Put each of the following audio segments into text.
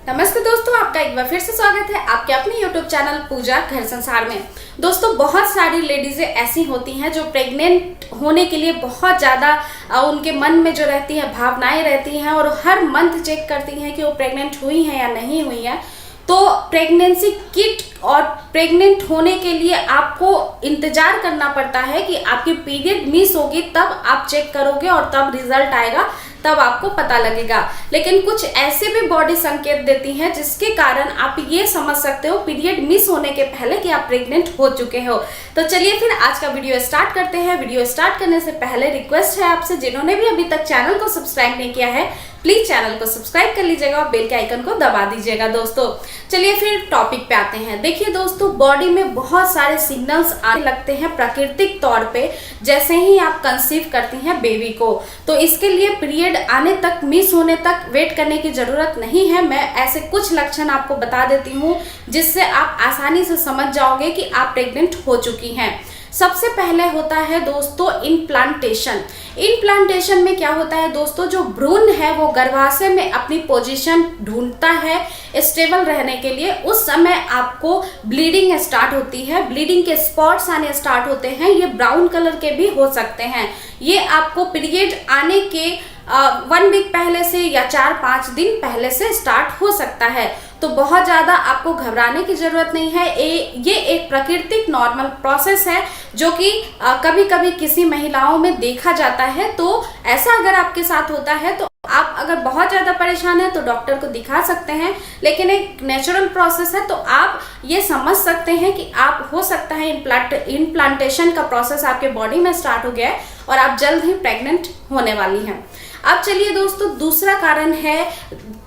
नमस्ते दोस्तों, आपका एक बार फिर से स्वागत है आपके अपने YouTube चैनल पूजा घर संसार में। दोस्तों, बहुत सारी लेडीजें ऐसी होती हैं जो प्रेग्नेंट होने के लिए बहुत ज़्यादा उनके मन में जो रहती है भावनाएं रहती हैं और हर मंथ चेक करती हैं कि वो प्रेग्नेंट हुई हैं या नहीं हुई हैं। तो प्रेगनेंसी किट और प्रेग्नेंट होने के लिए आपको इंतजार करना पड़ता है कि आपकी पीरियड मिस होगी, तब आप चेक करोगे और तब रिजल्ट आएगा, तब आपको पता लगेगा। लेकिन कुछ ऐसे भी बॉडी संकेत देती हैं जिसके कारण आप ये समझ सकते हो पीरियड मिस होने के पहले कि आप प्रेग्नेंट हो चुके हो। तो चलिए फिर आज का वीडियो स्टार्ट करते हैं। वीडियो स्टार्ट करने से पहले रिक्वेस्ट है आपसे, जिन्होंने भी अभी तक चैनल को सब्सक्राइब नहीं किया है, प्लीज चैनल को सब्सक्राइब कर लीजिएगा और बेल के आइकन को दबा दीजिएगा। दोस्तों चलिए फिर टॉपिक पे आते हैं। देखिए दोस्तों, बॉडी में बहुत सारे सिग्नल्स आने लगते हैं प्राकृतिक तौर पे जैसे ही आप कंसीव करती हैं बेबी को। तो इसके लिए पीरियड आने तक, मिस होने तक वेट करने की जरूरत नहीं है। मैं ऐसे कुछ लक्षण आपको बता देती हूँ जिससे आप आसानी से समझ जाओगे कि आप प्रेग्नेंट हो चुकी हैं। सबसे पहले होता है दोस्तों इम्प्लांटेशन। इम्प्लांटेशन में क्या होता है दोस्तों, जो भ्रूण है वो गर्भाशय में अपनी पोजीशन ढूंढता है स्टेबल रहने के लिए। उस समय आपको ब्लीडिंग स्टार्ट होती है, ब्लीडिंग के स्पॉट्स आने स्टार्ट होते हैं। ये ब्राउन कलर के भी हो सकते हैं। ये आपको पीरियड आने के 1 वीक पहले से या 4-5 दिन पहले से स्टार्ट हो सकता है। तो बहुत ज़्यादा आपको घबराने की ज़रूरत नहीं है। ये एक प्राकृतिक नॉर्मल प्रोसेस है जो कि कभी कभी किसी महिलाओं में देखा जाता है। तो ऐसा अगर आपके साथ होता है तो आप अगर बहुत ज़्यादा परेशान हैं तो डॉक्टर को दिखा सकते हैं, लेकिन एक नेचुरल प्रोसेस है। तो आप ये समझ सकते हैं कि आप हो सकता है इम्प्लांटेशन का प्रोसेस आपके बॉडी में स्टार्ट हो गया है और आप जल्द ही प्रेग्नेंट होने वाली हैं। अब चलिए दोस्तों, दूसरा कारण है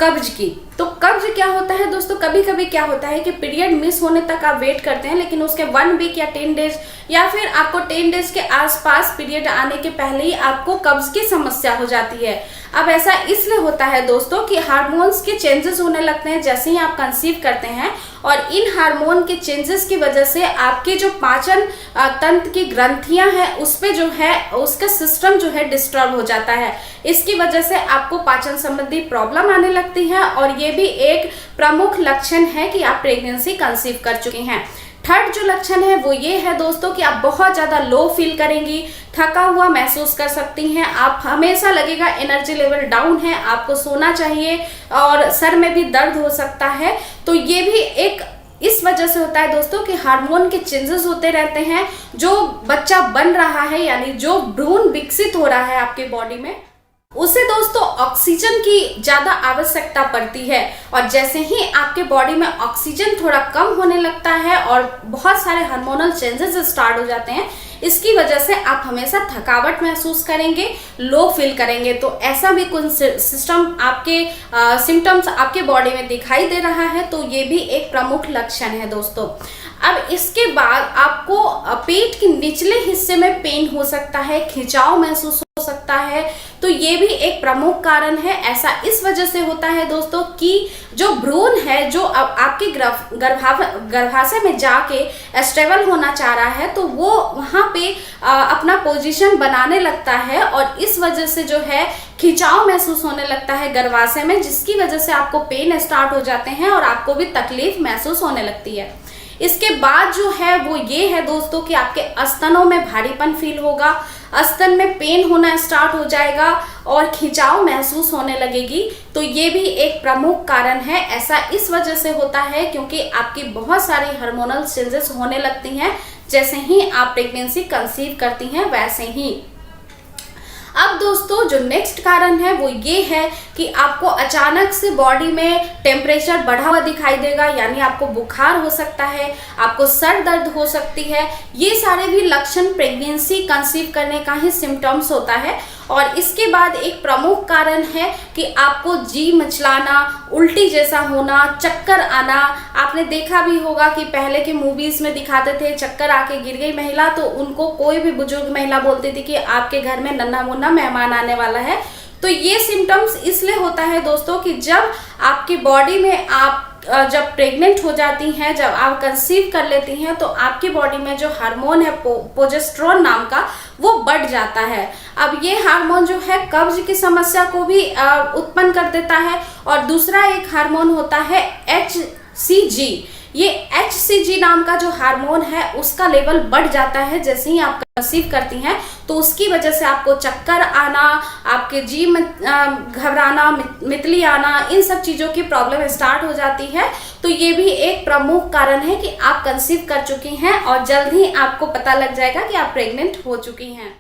कब्ज की। तो कब्ज क्या होता है दोस्तों, कभी कभी क्या होता है कि पीरियड मिस होने तक आप वेट करते हैं, लेकिन उसके 1 वीक या 10 डेज या फिर आपको 10 डेज के आसपास पीरियड आने के पहले ही आपको कब्ज की समस्या हो जाती है। अब ऐसा इसलिए होता है दोस्तों कि हार्मोन्स के चेंजेस होने लगते हैं जैसे ही आप कंसीव करते हैं, और इन हार्मोन के चेंजेस की वजह से आपके जो पाचन तंत्र की ग्रंथियां हैं उस पे जो है उसका सिस्टम जो है डिस्टर्ब हो जाता है। इसकी वजह से आपको पाचन संबंधी प्रॉब्लम आने लगती है और ये भी एक प्रमुख लक्षण है कि आप प्रेगनेंसी कंसीव कर चुके हैं। थर्ड जो लक्षण है वो ये है दोस्तों कि आप बहुत ज़्यादा लो फील करेंगी, थका हुआ महसूस कर सकती हैं। आप हमेशा लगेगा एनर्जी लेवल डाउन है, आपको सोना चाहिए और सर में भी दर्द हो सकता है। तो ये भी एक इस वजह से होता है दोस्तों कि हार्मोन के चेंजेस होते रहते हैं। जो बच्चा बन रहा है यानी जो भ्रूण विकसित हो रहा है आपके बॉडी में, उसे दोस्तों ऑक्सीजन की ज़्यादा आवश्यकता पड़ती है। और जैसे ही आपके बॉडी में ऑक्सीजन थोड़ा कम होने लगता है और बहुत सारे हार्मोनल चेंजेस स्टार्ट हो जाते हैं, इसकी वजह से आप हमेशा थकावट महसूस करेंगे, लो फील करेंगे। तो ऐसा भी कुछ सिस्टम आपके सिम्टम्स आपके बॉडी में दिखाई दे रहा है, तो ये भी एक प्रमुख लक्षण है दोस्तों। अब इसके बाद आपको पेट के निचले हिस्से में पेन हो सकता है, खिंचाव महसूस हो सकता है। तो ये भी एक प्रमुख कारण है। ऐसा इस वजह से होता है दोस्तों कि जो भ्रूण है जो आपके गर्भाशय में जाके स्टेबल होना चाह रहा है, तो वो वहाँ पे अपना पोजीशन बनाने लगता है और इस वजह से जो है खिंचाव महसूस होने लगता है गर्भाशय में, जिसकी वजह से आपको पेन स्टार्ट हो जाते हैं और आपको भी तकलीफ महसूस होने लगती है। इसके बाद जो है वो ये है दोस्तों कि आपके स्तनों में भारीपन फील होगा, स्तन में पेन होना स्टार्ट हो जाएगा और खिंचाव महसूस होने लगेगी। तो ये भी एक प्रमुख कारण है। ऐसा इस वजह से होता है क्योंकि आपकी बहुत सारी हार्मोनल चेंजेस होने लगती हैं जैसे ही आप प्रेगनेंसी कंसीव करती हैं वैसे ही। अब दोस्तों जो नेक्स्ट कारण है वो ये है कि आपको अचानक से बॉडी में टेम्परेचर बढ़ा हुआ दिखाई देगा, यानी आपको बुखार हो सकता है, आपको सर दर्द हो सकती है। ये सारे भी लक्षण प्रेगनेंसी कंसीव करने का ही सिम्टम्स होता है। और इसके बाद एक प्रमुख कारण है कि आपको जी मचलाना, उल्टी जैसा होना, चक्कर आना। आपने देखा भी होगा कि पहले के मूवीज में दिखाते थे चक्कर आके गिर गई महिला, तो उनको कोई भी बुजुर्ग महिला बोलती थी कि आपके घर में नन्हा मुन्ना मेहमान आने वाला है। तो ये सिम्टम्स इसलिए होता है दोस्तों कि जब आपकी बॉडी में आप जब प्रेग्नेंट हो जाती हैं, जब आप कंसीव कर लेती हैं, तो आपकी बॉडी में जो हार्मोन है प्रोजेस्टेरोन नाम का, वो बढ़ जाता है। अब ये हार्मोन जो है कब्ज की समस्या को भी उत्पन्न कर देता है। और दूसरा एक हार्मोन होता है HCG। ये HCG नाम का जो हार्मोन है उसका लेवल बढ़ जाता है जैसे ही आप कंसीव करती हैं, तो उसकी वजह से आपको चक्कर आना, आपके जी में घबराना, मितली आना, इन सब चीज़ों की प्रॉब्लम स्टार्ट हो जाती है। तो ये भी एक प्रमुख कारण है कि आप कंसीव कर चुकी हैं और जल्द ही आपको पता लग जाएगा कि आप प्रेग्नेंट हो चुकी हैं।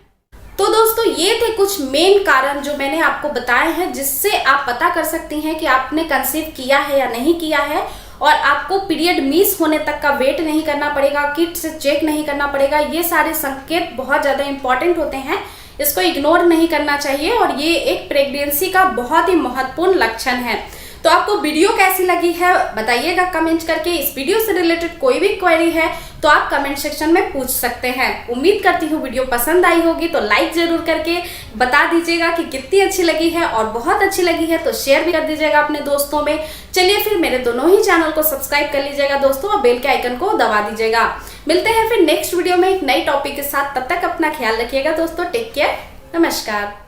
तो दोस्तों ये थे कुछ मेन कारण जो मैंने आपको बताए हैं, जिससे आप पता कर सकती हैं कि आपने कंसीव किया है या नहीं किया है। और आपको पीरियड मिस होने तक का वेट नहीं करना पड़ेगा, किट से चेक नहीं करना पड़ेगा। ये सारे संकेत बहुत ज़्यादा इंपॉर्टेंट होते हैं, इसको इग्नोर नहीं करना चाहिए और ये एक प्रेगनेंसी का बहुत ही महत्वपूर्ण लक्षण है। तो आपको वीडियो कैसी लगी है बताइएगा कमेंट करके। इस वीडियो से रिलेटेड कोई भी क्वेरी है तो आप कमेंट सेक्शन में पूछ सकते हैं। उम्मीद करती हूँ वीडियो पसंद आई होगी, तो लाइक जरूर करके बता दीजिएगा कि कितनी अच्छी लगी है, और बहुत अच्छी लगी है तो शेयर भी कर दीजिएगा अपने दोस्तों में। चलिए फिर मेरे दोनों ही चैनल को सब्सक्राइब कर लीजिएगा दोस्तों, और बेल के आइकन को दबा दीजिएगा। मिलते हैं फिर नेक्स्ट वीडियो में एक नई टॉपिक के साथ, तब तक अपना ख्याल रखिएगा दोस्तों। टेक केयर, नमस्कार।